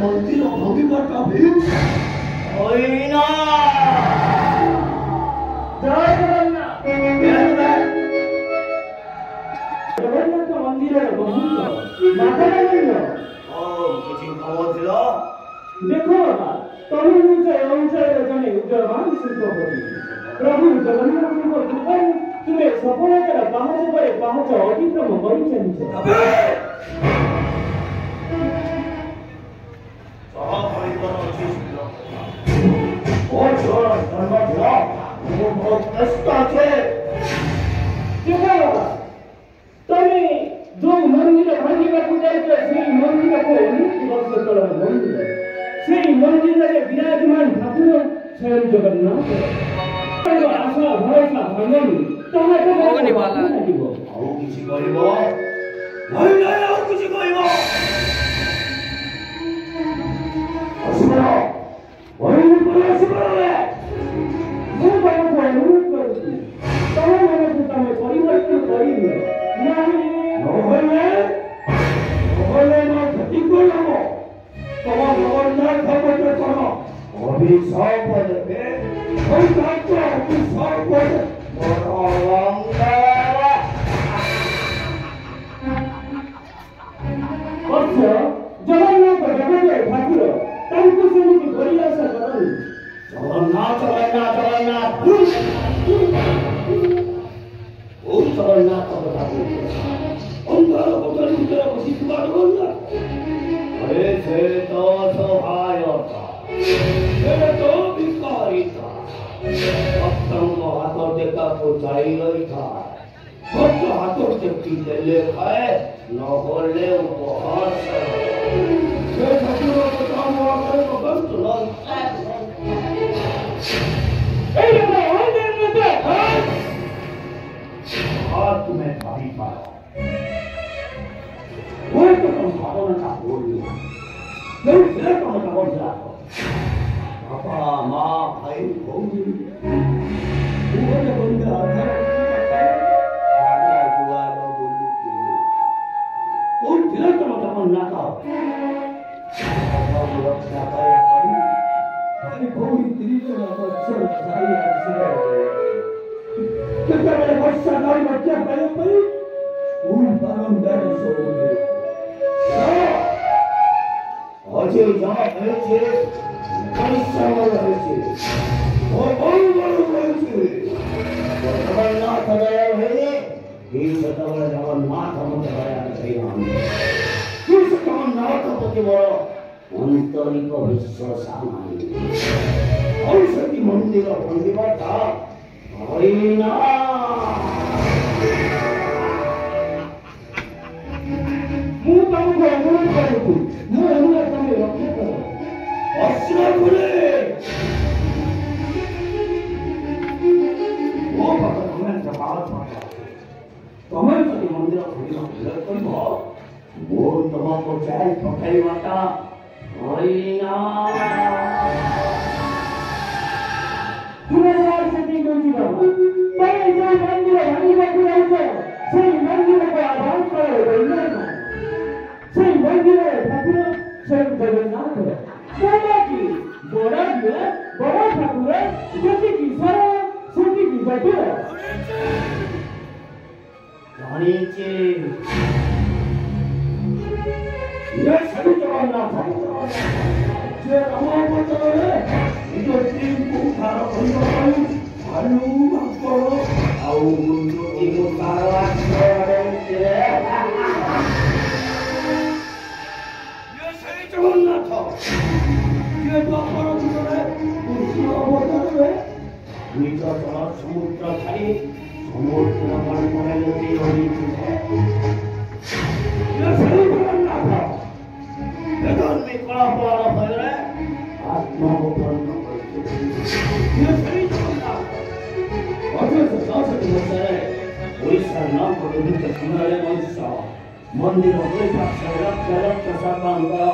ମନ୍ଦିର ଭାଙ୍ଗିବାଟା ବି ହୋଇନା। ଜୟ ଜଗନ୍ନାଥ। ଜଗନ୍ନାଥ ମନ୍ଦିରର ବହୁତ ମାଧବମୟ। କିଛି ଖବର ଥିଲା? ଦେଖ ବାବା, ତମେ ହଉଛ ଏ ଅଞ୍ଚଳର ଜଣେ ଉଦୟମାନ ଶିଳ୍ପପତି। ପ୍ରଭୁ ଜଗନ୍ନାଥଙ୍କ କୃପାରୁ ତୁମେ ସଫଳତାର ପାହାଚ ପରେ ପାହାଚ ଅତିକ୍ରମ କରି ଚାଲିଛ। ତମେ ଯୋଉ ମନ୍ଦିର ଭାଙ୍ଗିବାକୁ ଯାଇଛ ସେଇ ମନ୍ଦିରକୁ ଅନେକ ବର୍ଷ ତଳର ମନ୍ଦିର। ସେଇ ମନ୍ଦିରରେ ବିରାଜମାନ ଠାକୁର ସ୍ୱୟଂ ଜଗନ୍ନାଥ। ଆଶା ଭରସା ଭାଙ୍ଗନି ତାହା ଲାଗିବ। ଆଉ କିଛି କହିବ? ନାଇଁ ନାଇଁ, ଆଉ କିଛି କହିବ? ମୁଁ ତମକୁ ଅନୁରୋଧ କରୁଛି, ତମମାନଙ୍କୁ ତମେ ପରିବର୍ତ୍ତନ କରିଦିଅ। ନହେଲେ କ୍ଷତି କଣ ହବ? ତମ ଜଗନ୍ନାଥ ଗୋଟେ କଣ ଅଭିଶାପ ଦେବେ? ଅଭିଶାପ ମୋର ଅଲଙ୍କାର। ଜଗନ୍ନାଥ ଜଗତ ଠାକୁର ତାଙ୍କୁ ସେମିତି ପରିହାସ କରନି। ଜଗନ୍ନାଥ ଜଗନ୍ନାଥ ଜଗନ୍ନାଥ କୋଉ ଜଗନ୍ନାଥ କଥା କହୁଛ? ଅନ୍ଧାର କୋଠରୀ ଭିତରେ ବସିଥିବା ଜଗନ୍ନାଥ? ଆରେ ସେ ତ ସହାୟତା, ସେ ତ ଭିକାରିତା। ଭକ୍ତଙ୍କ ହାତ ଟେକାକୁ ଚାଲି ରହିଥାଏ। ଭକ୍ତ ହାତ ଟେକି ଦେଲେ ଖାଏ, ନହେଲେ ଉପହାର। ସେ ଠାକୁର କଥା ମୋ ଆଗରେ ପକାନ୍ତୁ ନା। तुम्हें भारी पाया वो तो तुम भावना बोल दिया नहीं फिर तुम बोल दिया पापा माँ भाई भौजी वो जो बंदे आता है कोई फिर तुम ना कहो रक्षा करे भाई भौजी तेरी तो अच्छा सारी अच्छी है। केତେବେଳେ ବର୍ଷା ନଈ ବଚ୍ଚା ପାଇବା ପାଇଁ ସ୍କୁଲ ବାରଣ୍ଡାରେ ଶୋଉଥିଲେ। ଅଜେ ଯାହା ହେଉଛି ପରିଶ୍ରମ ରହିଛି ଜଗନ୍ନାଥ ଦୟା ହେଲେ ସେତେବେଳେ ଜଗନ୍ନାଥ ମତେ ଦୟା ଦେଇନାହାନ୍ତି। ଜଗନ୍ନାଥ ପ୍ରତି ମୋର ଆନ୍ତରିକ ବିଶ୍ୱାସ ନାହିଁ। ଆଉ ସେଠି ମନ୍ଦିର ଭାଙ୍ଗିବାଟା ହଇନା। ମୁଁ ତମକୁ ଅନୁରୋଧ କରୁଛି, ମୁଁ ଅନୁରୋଧ ତମେ ରକ୍ଷା କର। ଅସ୍ତ୍ର ଖୋଲେ ମୋ ପାଖରେ ତମେ ତମେ ଯଦି ମନ୍ଦିର କରିବ ମୁଁ ତମକୁ ଯାଇ ପକାଇବାଟା ହଇନା। ସେଇ ମନ୍ଦିରକୁ ଆହ୍ୱାନ କର। ସେଇ ମନ୍ଦିରରେ ଠାକୁର ସ୍ୱୟଂ ଜଗନ୍ନାଥ। ବଡ଼ ଠାକୁର ଯେତିକି ସରଳ ସେତିକି ଜଟିଳ। ଜାଣିଛି ଜଗନ୍ନାଥ ସେ ଆମ ପଥରରେ ନିଜ ସ୍ତ୍ରୀଙ୍କୁ ଉଦ୍ଧାର କରିବା ପାଇଁ ଭାଲୁ ମାଙ୍କଡ଼ ଆଉ ଜଗନ୍ନାଥ ଯିଏ ଦ୍ୱାପର ଯୁଗରେ କୃଷ୍ଣ ଅବତାରରେ ନିଜ ଜଳ ସମୁଦ୍ର ଛାଡ଼ି ସମୁଦ୍ର କଳ୍ପନା ଯଦି ରହିଥିଲେ ଜଗନ୍ନାଥ ବେଦର୍ମୀ କଳାପର ଭୟରେ ଆତ୍ମଗୋପନ କରିଥିଲେ। ଓଡ଼ିଶାର ନାମ ବିଭିନ୍ନ ସମୟରେ ମନୁଷ୍ୟ ମନ୍ଦିର ଦୁଇ ପାର୍ଶ୍ୱରେ ଲକ୍ଷ ଲକ୍ଷ ସର୍ବାଙ୍କର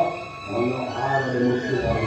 ମନୋହାରରେ ମୃତ୍ୟୁବରଣ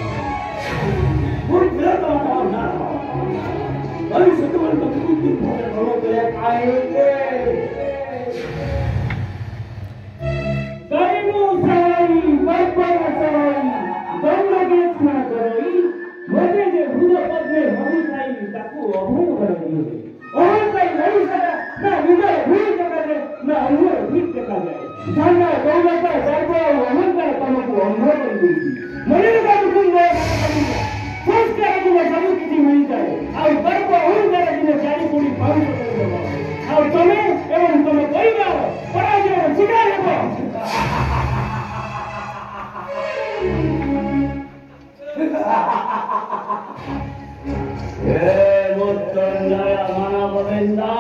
মৃত্যুঞ্জয় মানা গোবিন্দা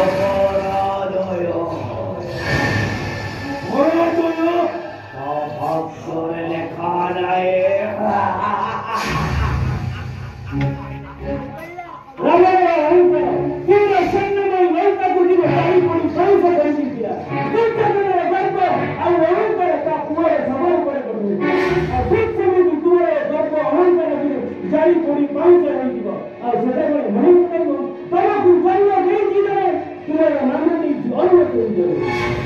অপরাধয় ভাগ্যরে লেখা নাই। जारी पड़ी पांच रही थी और सेटा में नहीं करो तब गुजारिया नहीं की जाए तुम्हारा नाम नहीं और के दो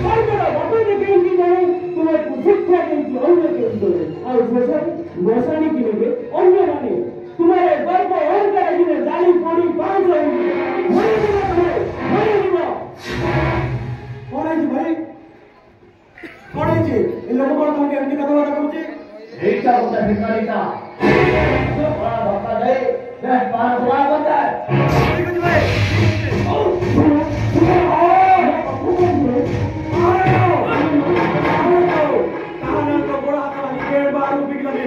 और बड़ा बाबा ने कहीं की जाए तुम्हारे को शिक्षा नहीं और के दो और सेटा मसानी की लगे अन्य माने तुम्हारे घर को और कर दी जारी पड़ी पांच रही थी मरे दिया कौन है जी भाई कौन है जी इन लोगों को तुम के कथा बात करते एकटा होता भिखारी था तो बड़ा धक्का दे मैं पार बुला बता ठीक है भाई कहां को बड़ा था के बार बिक लगे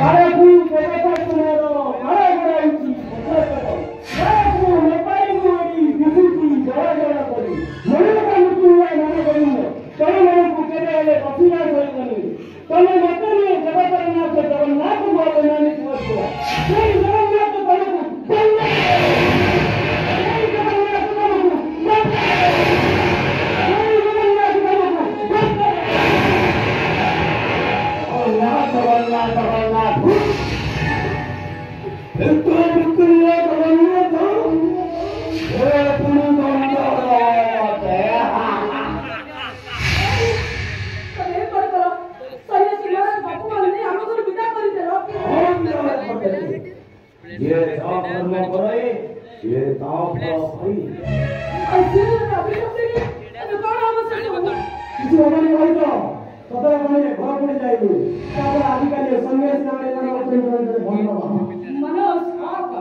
अरे कोई बेटा सुनो अरे बड़ा उची ये ताप कर्म करे ये ताप भाई अरे अभी सबसे अरे कौन आवश्यक है किसी हमारे भाई तो पता नहीं घर पड़ जाएगी तापर आदिकाली संन्यास नामे नाम अपने करे भंडा मनोज आप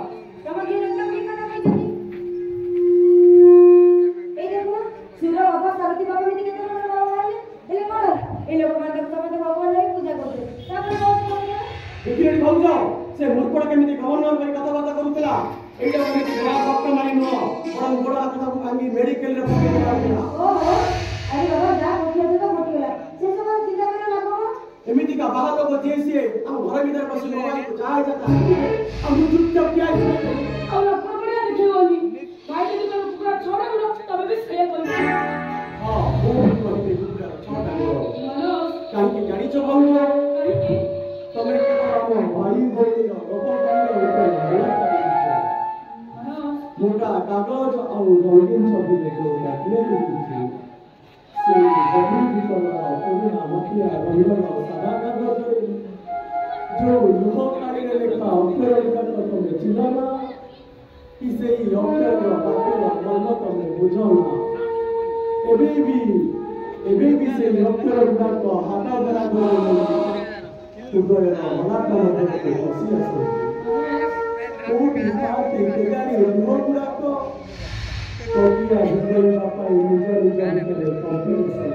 तमगे एकदम लिखा ना भाई ए देखो सीधा बाबा सरती बाबा में दिखे तो बाबा वाले एले कोन ए लोग मानते समय तो बाबा नहीं पूजा करते तापर बहुत बोल देखिए भाऊ जाओ से मूर्खड़ा केमिति गवर्नर में कथा बात करूतला एटा में बड़ा भक्त मानी नो बड़ा बड़ा कथा को आंगी मेडिकल रे पके करला ओहो अरे बाबा जा होती तो होतीला से सब चिंता करे ना बाबा एमिति का बात को जेसी हम घर भीतर बस मोबाइल को जाए जाता हम चुपचाप क्या और पकड़े देखोनी भाई जी तो पूरा छोड़ दो तब भी सही कर हां वो करते पूरा छोड़ दो मनोज काहे के गाड़ी चबाऊ तमे के हम भाई बोली मोटा कागज और रंगीन छवि देखो डाकिए लिखी से बड़ी बितला कोई नामकिया रंगीन सादा कागज जो लोहकारी ने लिखा अक्षर लिखा तो तुम्हें चिल्लाना इसे ही अक्षर बातें मर्म तुम्हें बुझाना एबे भी से अक्षर लिखा तो हाथा बना दो तुगरे मला का के खुशी আছে ओ बिना ते गाड़ी रो पूरा तो टोपिया हिजल बापा निजर के कॉम्पिटिशन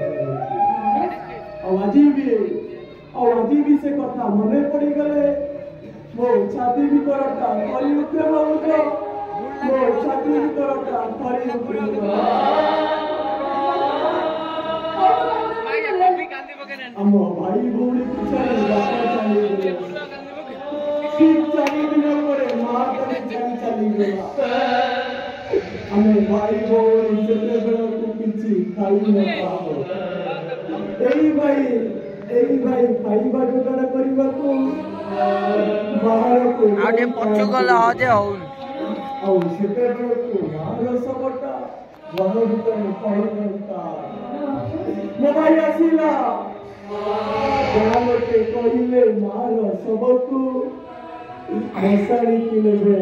आवाजी भी से कथा मने पड़ी गले मो छाती भी करता करी उठे बाबू मो छाती भी करता करी उठे अम्मा भाई बोली पिछाड़ी बापा चली गए ठीक 4 दिन परे मां कने चली गया हमें भाई बोली से बड़ा को पिछी खाई न पाओ एई भाई खाइबा जोगाड़ करिबा को बाहर को आगे पछो गला हो जे हो और सेते बड़ा को बाहर सबटा बाहर को पड़ी रहता मोबाइल आसीला जहां के कहिले मार सबको मसाणी की लेबे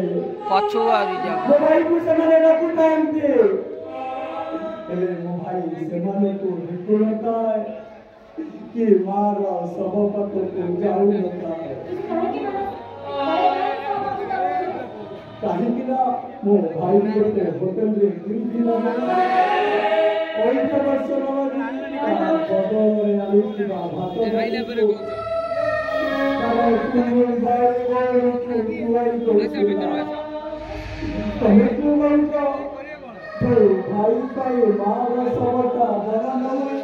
पछो आरी जा मोबाइल को समाने ना टाइम दे एले मोबाइल समाने को निकुलता है कि मार सबको को जाऊ होता है କାହିଁକି ନା ମୋ ଭାଇ ଗୋଟେ ହୋଟେଲରେ କିଣିଥିଲା ପଇସା ବର୍ଷ ବଦଳରେ ଆଣିଥିବା ଭାତ ତମେ ତୁ କହୁଛ ଭାଇ ପାଇଁ ମାର ଶବଟା ଧରା ନହୁଏ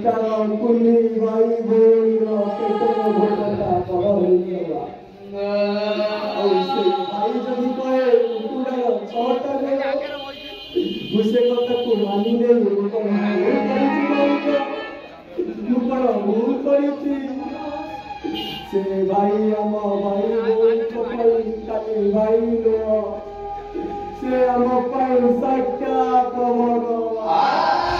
ତାର କୁନି ଭାଇ ଭଉଣୀର ପେଟର ଭୋଟଟା ବଡ଼ ହେଇଗଲା ଆଉ ସେ ଭାଇ ଯଦି କହେ କୁକୁଡ଼ାର ଛଅଟା ଦେବ ମୁଁ ସେ କଥାକୁ ମାନି ନେଇ ମୁଁ କଣ ଭୁଲ କରିଛି ସେ ଭାଇ ଆମ ଭାଇ ଭଉଣୀଙ୍କ ପାଇଁ କାଲି ଭାଇ ନୁହଁ ସେ ଆମ ପାଇଁ ସାକ୍ଷାତ ଭଗବାନ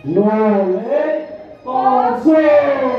No le pasó.